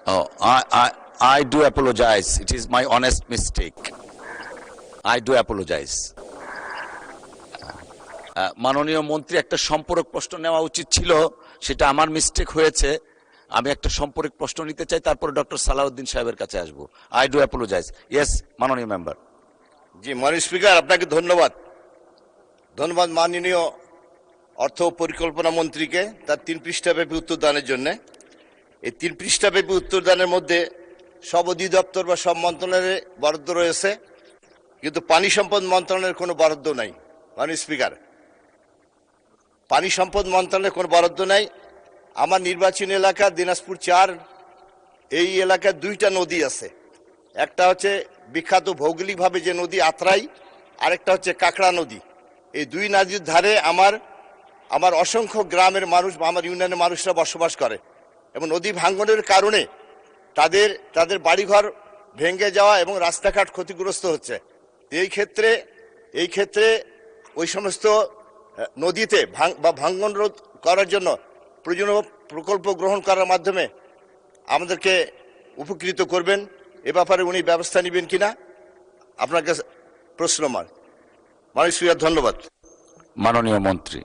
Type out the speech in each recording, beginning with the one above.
Oh, I do apologize. It is my honest mistake. I do apologize. মাননীয় মন্ত্রী, একটা সম্পূরক প্রশ্ন নেওয়া উচিত ছিল, সেটা আমার মিস্টেক হয়েছে। আমি একটা সম্পূরক প্রশ্ন নিতে চাই, তারপরে ডক্টর সালাউদ্দিন সাহেবের কাছে আসবো। I do apologize. ইয়েস, মাননীয় মেম্বার। জি, মাননীয় স্পিকার, আপনাকে ধন্যবাদ। ধন্যবাদ মাননীয় অর্থ পরিকল্পনা মন্ত্রীকে তার 3 পৃষ্ঠাব্যাপী উত্তরদানের জন্য। এই 3 পৃষ্ঠাব্যাপী উত্তরদানের মধ্যে সব অধিদপ্তর বা সব মন্ত্রণালয়ের বরাদ্দ রয়েছে, কিন্তু পানি সম্পদ মন্ত্রণালয়ের কোনো বরাদ্দ নাই। মাননীয় স্পিকার, পানি সম্পদ মন্ত্রণালয়ের কোনো বরাদ্দ নাই। আমার নির্বাচনী এলাকা দিনাজপুর 4, এই এলাকায় 2টা নদী আছে। একটা হচ্ছে বিখ্যাত ভৌগোলিকভাবে যে নদী আত্রাই, আরেকটা হচ্ছে কাকড়া নদী। এই 2 নদীর ধারে আমার অসংখ্য গ্রামের মানুষ বা আমার ইউনিয়নের মানুষরা বসবাস করে, এবং নদী ভাঙ্গনের কারণে তাদের বাড়িঘর ভেঙে যাওয়া এবং রাস্তাঘাট ক্ষতিগ্রস্ত হচ্ছে। এই ক্ষেত্রে ওই সমস্ত নদীতে ভাঙ্গন রোধ করার জন্য প্রয়োজনীয় প্রকল্প গ্রহণ করার মাধ্যমে আমাদেরকে উপকৃত করবেন। এ ব্যাপারে উনি ব্যবস্থা নেবেন কিনা আপনার কাছে প্রশ্ন। মাননীয় স্পিকার, ধন্যবাদ। মাননীয় মন্ত্রী।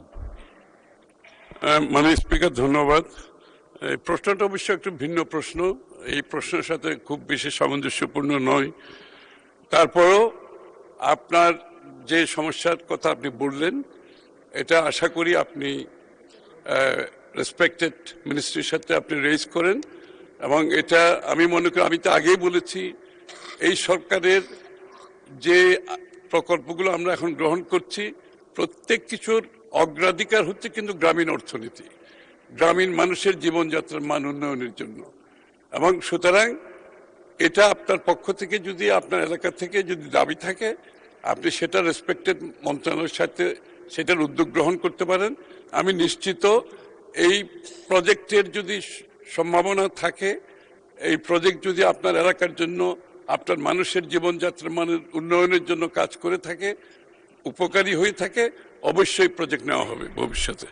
মাননীয় স্পিকার, ধন্যবাদ। এই প্রশ্নটা অবশ্য একটু ভিন্ন প্রশ্ন, এই প্রশ্নের সাথে খুব বেশি সামঞ্জস্যপূর্ণ নয়। তারপরও আপনার যে সমস্যার কথা আপনি বললেন, এটা আশা করি আপনি রেসপেক্টেড মিনিস্ট্রির সাথে আপনি রেজ করেন, এবং এটা আমি মনে করি, আমি তো আগেই বলেছি, এই সরকারের যে প্রকল্পগুলো আমরা এখন গ্রহণ করছি প্রত্যেক কিছুর অগ্রাধিকার হচ্ছে কিন্তু গ্রামীণ অর্থনীতি, গ্রামীণ মানুষের জীবনযাত্রার মান উন্নয়নের জন্য। এবং সুতরাং এটা আপনার পক্ষ থেকে যদি আপনার এলাকা থেকে যদি দাবি থাকে, আপনি সেটা রেসপেক্টেড মন্ত্রণালয়ের সাথে সেটার উদ্যোগ গ্রহণ করতে পারেন। আমি নিশ্চিত এই প্রজেক্টের যদি সম্ভাবনা থাকে, এই প্রজেক্ট যদি আপনার এলাকার জন্য, আপনার মানুষের জীবনযাত্রার মানের উন্নয়নের জন্য কাজ করে থাকে, উপকারী হয়ে থাকে, অবশ্যই প্রজেক্ট নেওয়া হবে ভবিষ্যতে।